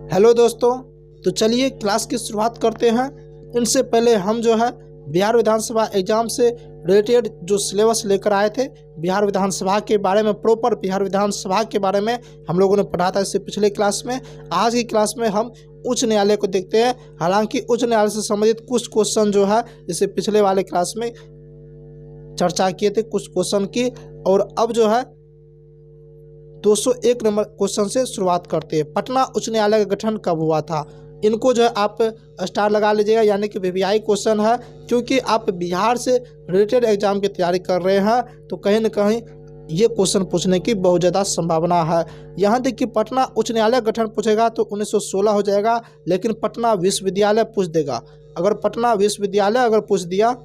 Hello दोस्तों, तो चलिए क्लास की शुरुआत करते हैं। इनसे पहले हम जो है बिहार विधानसभा एग्जाम से रिलेटेड जो सिलेबस लेकर आए थे, बिहार विधानसभा के बारे में, प्रॉपर बिहार विधानसभा के बारे में हम लोगों ने पढ़ा था इससे पिछले क्लास में। आज की क्लास में हम उच्च न्यायालय को देखते हैं। हालांकि उच्च न्यायालय से संबंधित कुछ क्वेश्चन जो है इससे पिछले वाले क्लास में चर्चा किए थे कुछ क्वेश्चन की, और अब जो है 201 नंबर क्वेश्चन से शुरुआत करते हैं। पटना उच्च न्यायालय का गठन कब हुआ था? इनको जो है आप स्टार लगा लीजिएगा, यानी कि वीवीआई क्वेश्चन है। क्योंकि आप बिहार से रिलेटेड एग्जाम की तैयारी कर रहे हैं तो कहीं ना कहीं ये क्वेश्चन पूछने की बहुत ज़्यादा संभावना है। यहाँ देखिए, पटना उच्च न्यायालय गठन पूछेगा तो 1916 हो जाएगा, लेकिन पटना विश्वविद्यालय पूछ देगा। अगर पटना विश्वविद्यालय अगर पूछ दिया,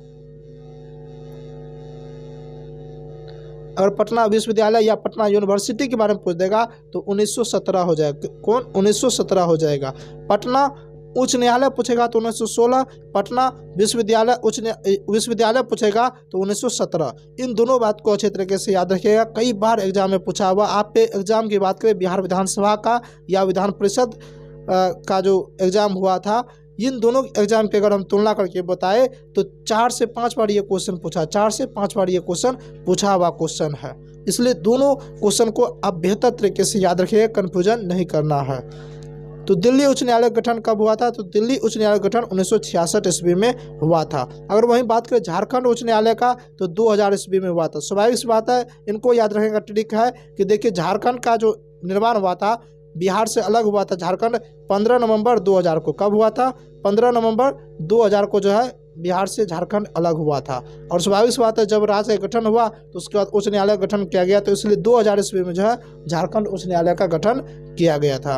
अगर पटना विश्वविद्यालय या पटना यूनिवर्सिटी के बारे में पूछ देगा तो 1917 हो जाएगा। कौन? 1917 हो जाएगा। पटना उच्च न्यायालय पूछेगा तो 1916, पटना विश्वविद्यालय पूछेगा तो 1917। इन दोनों बात को अच्छे तरीके से याद रखिएगा, कई बार एग्जाम में पूछा हुआ। आप पे एग्जाम की बात करें बिहार विधानसभा का या विधान परिषद का जो एग्ज़ाम हुआ था, इन दोनों एग्जाम की अगर हम तुलना करके बताएं तो 4 से 5 बार ये क्वेश्चन पूछा, 4 से 5 बार ये क्वेश्चन पूछा हुआ क्वेश्चन है। इसलिए दोनों क्वेश्चन को आप बेहतर तरीके से याद रखिए, कन्फ्यूजन नहीं करना है। तो दिल्ली उच्च न्यायालय गठन कब हुआ था? तो दिल्ली उच्च न्यायालय गठन 1966 ईस्वी में हुआ था। अगर वहीं बात करें झारखंड उच्च न्यायालय का तो 2000 ईस्वी में हुआ था। स्वाभाविक सी बात है, इनको याद रखने का ट्रिक है कि देखिए, झारखंड का जो निर्माण हुआ था बिहार से अलग हुआ था। झारखंड 15 नवंबर 2000 को कब हुआ था? 15 नवंबर 2000 को जो है बिहार से झारखंड अलग हुआ था। और स्वाभाविक बात है, जब राज्य का गठन हुआ तो उसके बाद उच्च न्यायालय का गठन किया गया, तो इसलिए 2000 ईस्वी में जो है झारखंड उच्च न्यायालय का गठन किया गया था।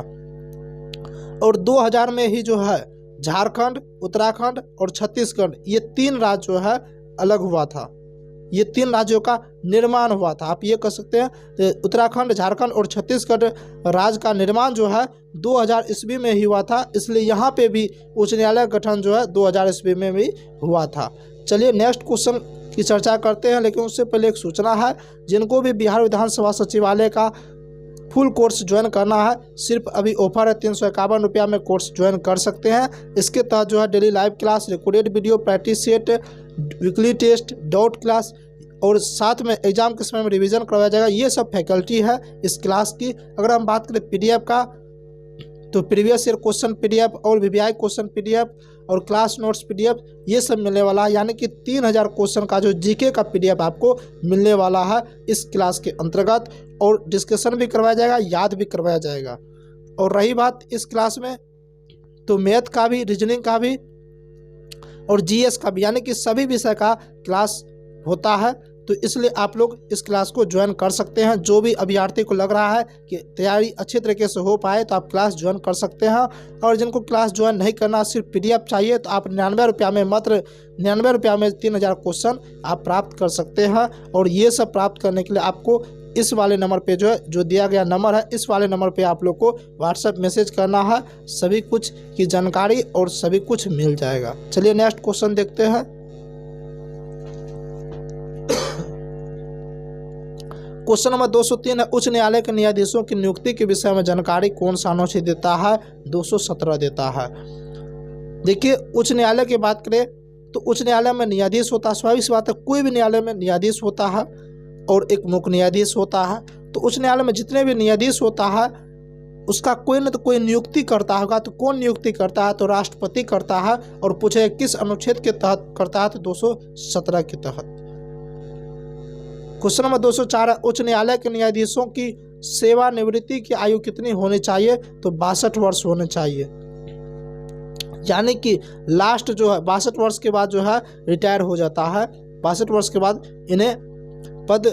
और 2000 में ही जो है झारखंड, उत्तराखंड और छत्तीसगढ़, ये 3 राज्य जो है अलग हुआ था। ये 3 राज्यों का निर्माण हुआ था। आप ये कह सकते हैं उत्तराखंड, झारखंड और छत्तीसगढ़ राज्य का निर्माण जो है 2000 ईस्वी में ही हुआ था। इसलिए यहाँ पे भी उच्च न्यायालय गठन जो है 2000 ईस्वी में भी हुआ था। चलिए नेक्स्ट क्वेश्चन की चर्चा करते हैं, लेकिन उससे पहले एक सूचना है। जिनको भी बिहार विधानसभा सचिवालय का फुल कोर्स ज्वाइन करना है, सिर्फ अभी ऑफर है 351 रुपया में कोर्स ज्वाइन कर सकते हैं। इसके तहत जो है daily live class, recorded video, practice set, weekly test, doubt class और साथ में एग्जाम के समय में रिवीजन करवाया जाएगा। ये सब फैकल्टी है इस क्लास की। अगर हम बात करें पीडीएफ का, तो प्रीवियस ईयर क्वेश्चन पीडीएफ और वीवीआई क्वेश्चन पीडीएफ और क्लास नोट्स पीडीएफ ये सब मिलने वाला है। यानी कि 3000 क्वेश्चन का जो जीके का पीडीएफ आपको मिलने वाला है इस क्लास के अंतर्गत, और डिस्कशन भी करवाया जाएगा, याद भी करवाया जाएगा। और रही बात इस क्लास में, तो मैथ का भी, रीजनिंग का भी और जीएस का भी, यानी कि सभी विषय का क्लास होता है। तो इसलिए आप लोग इस क्लास को ज्वाइन कर सकते हैं। जो भी अभ्यर्थी को लग रहा है कि तैयारी अच्छे तरीके से हो पाए तो आप क्लास ज्वाइन कर सकते हैं। और जिनको क्लास ज्वाइन नहीं करना, सिर्फ पीडीएफ चाहिए, तो आप 99 रुपया में, मात्र 99 रुपया में 3000 क्वेश्चन आप प्राप्त कर सकते हैं। और ये सब प्राप्त करने के लिए आपको इस वाले नंबर पे जो है, जो दिया गया नंबर है, इस वाले नंबर पे आप लोग को व्हाट्सएप मैसेज करना है। सभी कुछ की जानकारी और सभी कुछ मिल जाएगा। चलिए नेक्स्ट क्वेश्चन देखते हैं। क्वेश्चन नंबर 203 है, उच्च न्यायालय के न्यायाधीशों की नियुक्ति के विषय में जानकारी कौन सा अनुच्छेद देता है? 217 देता है। देखिए, उच्च न्यायालय की बात करें तो उच्च न्यायालय में न्यायाधीश होता है। स्वाभाविक बात है, कोई भी न्यायालय में न्यायाधीश होता है और एक मुख्य न्यायाधीश होता है। तो उच्च न्यायालय में जितने भी न्यायाधीश होता है उसका कोई न तो कोई नियुक्ति करता होगा। तो कौन नियुक्ति करता है? तो राष्ट्रपति करता है। और पूछे किस अनुच्छेद के तहत करता है? तो 217 के तहत। क्वेश्चन नंबर 204 है, उच्च न्यायालय के न्यायाधीशों की सेवानिवृत्ति की आयु कितनी होनी चाहिए? तो 62 वर्ष होने चाहिए। यानी कि लास्ट जो है 62 वर्ष के बाद जो है रिटायर हो जाता है। 62 वर्ष के बाद इन्हें पद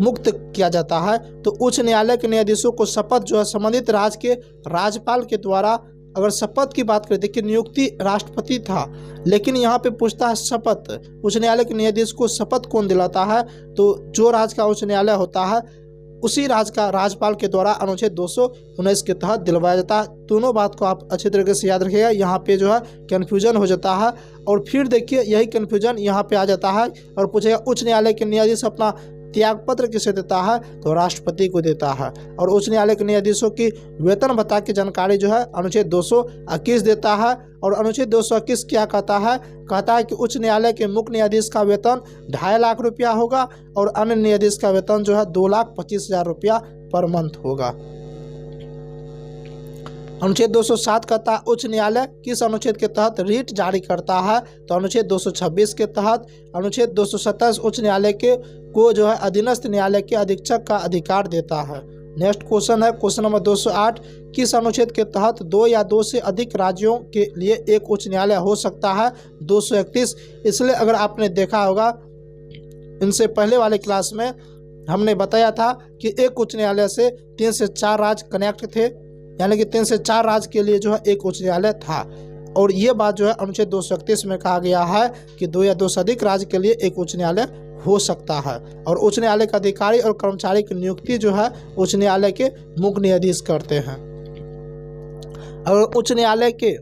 मुक्त किया जाता है। तो उच्च न्यायालय के न्यायाधीशों को शपथ जो है संबंधित राज्य के राज्यपाल के द्वारा, अगर शपथ की बात करें, देखिए नियुक्ति राष्ट्रपति था, लेकिन यहाँ पे पूछता है शपथ। उच्च न्यायालय के न्यायाधीश को शपथ कौन दिलाता है? तो जो राज्य का उच्च न्यायालय होता है उसी राज्य का राज्यपाल के द्वारा अनुच्छेद 219 के तहत दिलवाया जाता है। दोनों बात को आप अच्छे तरीके से याद रखिएगा, यहाँ पे जो है कन्फ्यूजन हो जाता है। और फिर देखिए यही कन्फ्यूजन यहाँ पे आ जाता है और पूछेगा उच्च न्यायालय के न्यायाधीश अपना त्यागपत्र किसे देता है, तो राष्ट्रपति को देता है। और उच्च न्यायालय के न्यायाधीशों की वेतन भत्ता की जानकारी जो है अनुच्छेद 221 देता है। और अनुच्छेद 221 क्या कहता है कि उच्च न्यायालय के मुख्य न्यायाधीश का वेतन 2.5 लाख रुपया होगा और अन्य न्यायाधीश का वेतन जो है 2,25,000 रुपया पर मंथ होगा। अनुच्छेद 207 कहता है उच्च न्यायालय किस अनुच्छेद के तहत रीट जारी करता है, तो अनुच्छेद 226 के तहत। अनुच्छेद 227 उच्च न्यायालय को जो है अधीनस्थ न्यायालय के अधीक्षक का अधिकार देता है। नेक्स्ट क्वेश्चन है क्वेश्चन नंबर 208, किस अनुच्छेद के तहत 2 या 2 से अधिक राज्यों के लिए एक उच्च न्यायालय हो सकता है, 231। इसलिए अगर आपने देखा होगा इनसे पहले वाले क्लास में हमने बताया था कि एक उच्च न्यायालय से 3 से 4 राज्य कनेक्ट थे, यानी कि 3 से 4 राज्य के लिए जो है एक उच्च न्यायालय था। और ये बात जो है अनुच्छेद 231 में कहा गया है कि 2 या 2 से अधिक राज्य के लिए एक उच्च न्यायालय हो सकता है। और उच्च न्यायालय का अधिकारी और कर्मचारी की नियुक्ति जो है उच्च न्यायालय के मुख्य न्यायाधीश करते हैं। अगर उच्च न्यायालय के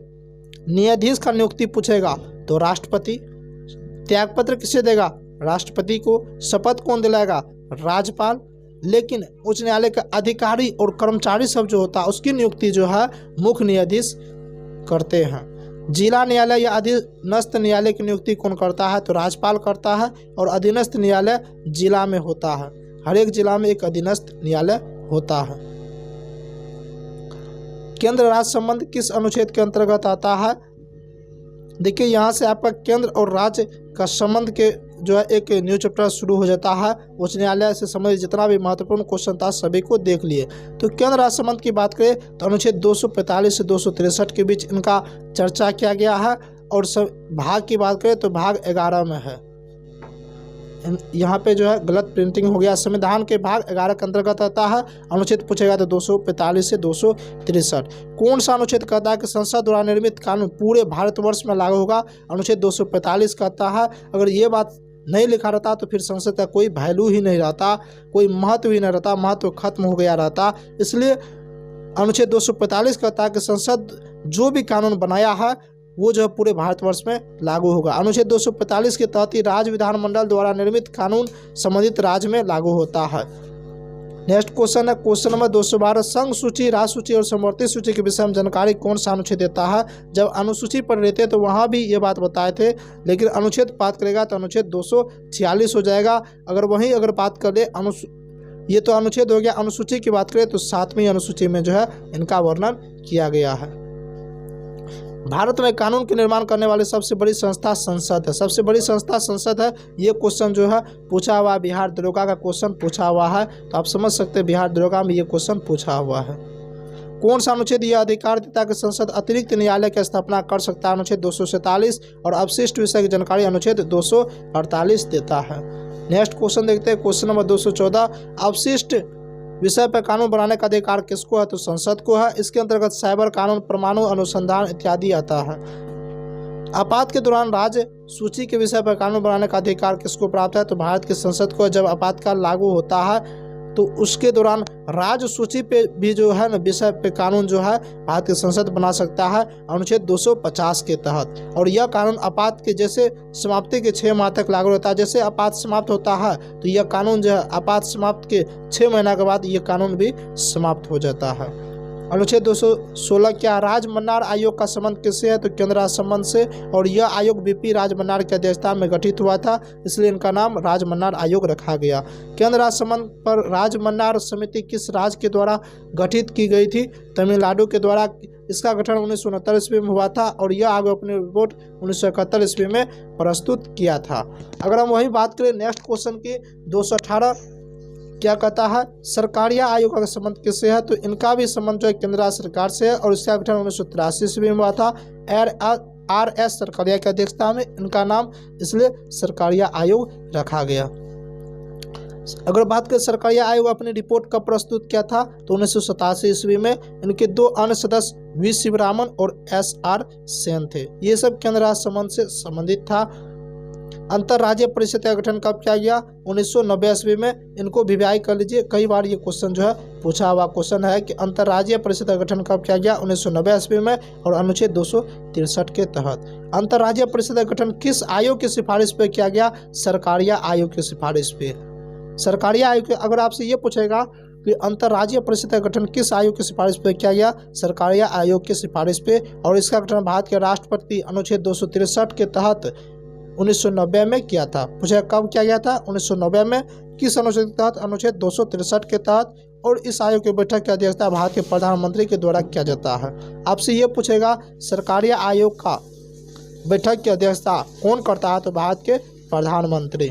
न्यायाधीश का नियुक्ति पूछेगा तो राष्ट्रपति। त्यागपत्र किसे देगा, राष्ट्रपति को। शपथ कौन दिलाएगा, राज्यपाल। लेकिन उच्च न्यायालय का अधिकारी और कर्मचारी सब जो होता है उसकी नियुक्ति जो है मुख्य न्यायाधीश करते हैं। जिला न्यायालय या अधीनस्थ न्यायालय की नियुक्ति कौन करता है, तो राज्यपाल करता है। और अधीनस्थ न्यायालय जिला में होता है, हर एक जिला में एक अधीनस्थ न्यायालय होता है। केंद्र राज्य संबंध किस अनुच्छेद के अंतर्गत आता है। देखिए यहाँ से आपका केंद्र और राज्य का संबंध के जो है एक न्यू चैप्टर शुरू हो जाता है। उच्च न्यायालय से संबंधित जितना भी महत्वपूर्ण क्वेश्चन था सभी को देख लिए। तो केंद्र राज्य संबंध की बात करें तो अनुच्छेद 245 से 263 के बीच इनका चर्चा किया गया है। और सब भाग की बात करें तो भाग 11 में है। यहाँ पे जो है गलत प्रिंटिंग हो गया। संविधान के भाग 11 के अंतर्गत आता है। अनुच्छेद पूछेगा तो 245 से 263। कौन सा अनुच्छेद कहता है कि संसद द्वारा निर्मित कानून पूरे भारतवर्ष में लागू होगा, अनुच्छेद 245 कहता है। अगर ये बात नहीं लिखा रहता तो फिर संसद का कोई वैल्यू ही नहीं रहता, कोई महत्व ही नहीं रहता, महत्व खत्म हो गया रहता। इसलिए अनुच्छेद 245 कहता है कि संसद जो भी कानून बनाया है वो जो है पूरे भारतवर्ष में लागू होगा। अनुच्छेद 245 के तहत ही राज्य विधानमंडल द्वारा निर्मित कानून संबंधित राज्य में लागू होता है। नेक्स्ट क्वेश्चन है क्वेश्चन नंबर 212, संघ सूची, राज्य सूची और समवर्ती सूची के विषय में जानकारी कौन सा अनुच्छेद देता है। जब अनुसूची पढ़ रहे थे तो वहाँ भी ये बात बताए थे, लेकिन अनुच्छेद बात करेगा तो अनुच्छेद 246 हो जाएगा। अगर बात कर ले ये तो अनुच्छेद हो गया। अनुसूची की बात करें तो 7वीं अनुसूची में जो है इनका वर्णन किया गया है। भारत में कानून के निर्माण करने वाली सबसे बड़ी संस्था संसद है। सबसे बड़ी संस्था संसद है। ये क्वेश्चन जो है पूछा हुआ, बिहार दरोगा का क्वेश्चन पूछा हुआ है, तो आप समझ सकते हैं बिहार दरोगा में ये क्वेश्चन पूछा हुआ है। कौन सा अनुच्छेद यह अधिकार देता है कि संसद अतिरिक्त न्यायालय की स्थापना कर सकता है, अनुच्छेद 247। और अवशिष्ट विषय की जानकारी अनुच्छेद 248 देता है। नेक्स्ट क्वेश्चन देखते हैं क्वेश्चन नंबर 214, अवशिष्ट विषय पर कानून बनाने का अधिकार किसको है, तो संसद को है। इसके अंतर्गत साइबर कानून, परमाणु अनुसंधान इत्यादि आता है। आपात के दौरान राज्य सूची के विषय पर कानून बनाने का अधिकार किसको प्राप्त है, तो भारत की संसद को। जब आपातकाल लागू होता है तो उसके दौरान राज्य सूची पे भी जो है ना विषय पे कानून जो है भारत की संसद बना सकता है, अनुच्छेद 250 के तहत। और यह कानून आपात के जैसे समाप्ति के 6 माह तक लागू रहता है। जैसे आपात समाप्त होता है तो यह कानून जो है आपात समाप्त के 6 महीना के बाद यह कानून भी समाप्त हो जाता है। अनुच्छेद 216 क्या, राजमन्नार आयोग का संबंध किससे है, तो केंद्र राज्य संबंध से। और यह आयोग बीपी राजमन्नार की अध्यक्षता में गठित हुआ था, इसलिए इनका नाम राजमन्नार आयोग रखा गया। केंद्र राज्य संबंध पर राजमन्नार समिति किस राज्य के द्वारा गठित की गई थी, तमिलनाडु के द्वारा। इसका गठन 1969 ईस्वी में हुआ था और यह आयोग अपनी रिपोर्ट 1971 ईस्वी में प्रस्तुत किया था। अगर हम वही बात करें नेक्स्ट क्वेश्चन की 218 क्या कहता है, सरकारिया आयोग का संबंध किससे है, तो इनका भी संबंध जो है केंद्र राज्य सरकार से है। और इसका गठन 1983 ईस्वी में हुआ था। RS सरकारिया की अध्यक्षता में इनका नाम इसलिए सरकारिया आयोग रखा गया। अगर बात करें सरकारिया आयोग अपनी रिपोर्ट कब प्रस्तुत किया था, तो 1987 ईस्वी में। इनके 2 अन्य सदस्य वी शिवरामन और SR सेन थे। ये सब केंद्र राज्य संबंध से संबंधित था। अंतर्राज्यीय परिषद का गठन कब किया गया, 1990 ईस्वी में। इनको भिवाई कर लीजिए, कई बार ये क्वेश्चन जो है पूछा हुआ क्वेश्चन है कि अंतर्राज्यीय परिषद का गठन कब किया गया, 1990 ईस्वी में और अनुच्छेद 263 के तहत। अंतर्राज्यीय परिषद का गठन किस आयोग की सिफारिश पे किया गया, सरकारिया आयोग की सिफारिश पे। सरकारी आयोग अगर आपसे ये पूछेगा कि अंतर्राज्यीय परिषद का गठन किस आयोग की सिफारिश पर किया गया, सरकारी आयोग की सिफारिश पे, और इसका गठन भारत के राष्ट्रपति अनुच्छेद 263 के तहत 1990 में किया था। पूछेगा कब किया गया था, 1990 में। किस अनुच्छेद के तहत, अनुच्छेद 263 के तहत। और इस आयोग की बैठक की अध्यक्षता भारत के प्रधानमंत्री के द्वारा किया जाता है। आपसे ये पूछेगा सरकारी आयोग का बैठक की अध्यक्षता कौन करता है, तो भारत के प्रधानमंत्री।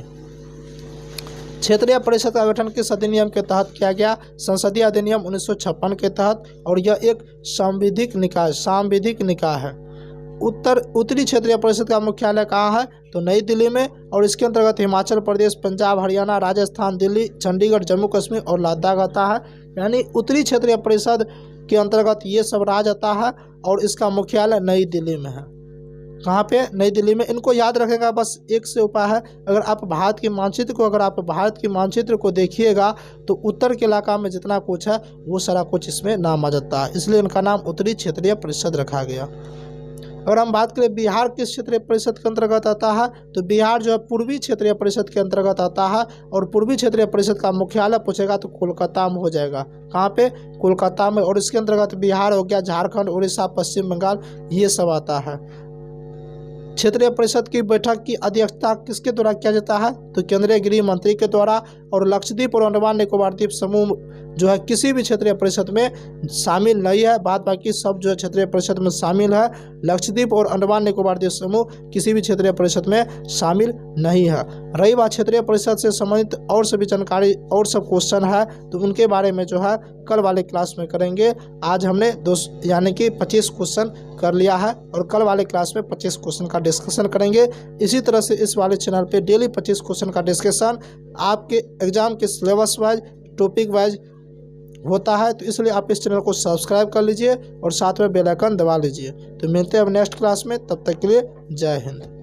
क्षेत्रीय परिषद का गठन किस अधिनियम के तहत किया गया, संसदीय अधिनियम 1956 के तहत, और यह एक सांविधिक निकाय है। उत्तरी क्षेत्रीय परिषद का मुख्यालय कहाँ है, तो नई दिल्ली में, और इसके अंतर्गत हिमाचल प्रदेश, पंजाब, हरियाणा, राजस्थान, दिल्ली, चंडीगढ़, जम्मू कश्मीर और लद्दाख आता है। यानी उत्तरी क्षेत्रीय परिषद के अंतर्गत ये सब राज्य आता है, और इसका मुख्यालय नई दिल्ली में है। कहाँ पे, नई दिल्ली में। इनको याद रखेगा, बस एक से उपाय है। अगर आप भारत के मानचित्र को देखिएगा तो उत्तर के इलाका में जितना कुछ है वो सारा कुछ इसमें नाम आ जाता है, इसलिए इनका नाम उत्तरी क्षेत्रीय परिषद रखा गया। अगर हम बात करें बिहार किस क्षेत्रीय परिषद के अंतर्गत आता है, तो बिहार जो है पूर्वी क्षेत्रीय परिषद के अंतर्गत आता है, और पूर्वी क्षेत्रीय परिषद का मुख्यालय पूछेगा तो कोलकाता में हो जाएगा। कहाँ पे, कोलकाता में। और इसके अंतर्गत बिहार हो गया, झारखंड, उड़ीसा, पश्चिम बंगाल, ये सब आता है। क्षेत्रीय परिषद की बैठक की अध्यक्षता किसके द्वारा किया जाता है, तो केंद्रीय गृह मंत्री के द्वारा। और लक्षद्वीप और अंडमान निकोबार द्वीप समूह जो है किसी भी क्षेत्रीय परिषद में शामिल नहीं है, बाद बाकी सब जो है क्षेत्रीय परिषद में शामिल है। लक्षद्वीप और अंडमान निकोबार द्वीप समूह किसी भी क्षेत्रीय परिषद में शामिल नहीं है। रही बात क्षेत्रीय परिषद से संबंधित और सभी जानकारी और सब क्वेश्चन है, तो उनके बारे में जो है कल वाले क्लास में करेंगे। आज हमने यानी कि 25 क्वेश्चन कर लिया है, और कल वाले क्लास में 25 क्वेश्चन का डिस्कशन करेंगे। इसी तरह से इस वाले चैनल पे डेली 25 क्वेश्चन का डिस्कशन आपके एग्जाम के सिलेबस वाइज, टॉपिक वाइज होता है, तो इसलिए आप इस चैनल को सब्सक्राइब कर लीजिए और साथ में बेल आइकन दबा लीजिए। तो मिलते हैं अब नेक्स्ट क्लास में, तब तक के लिए जय हिंद।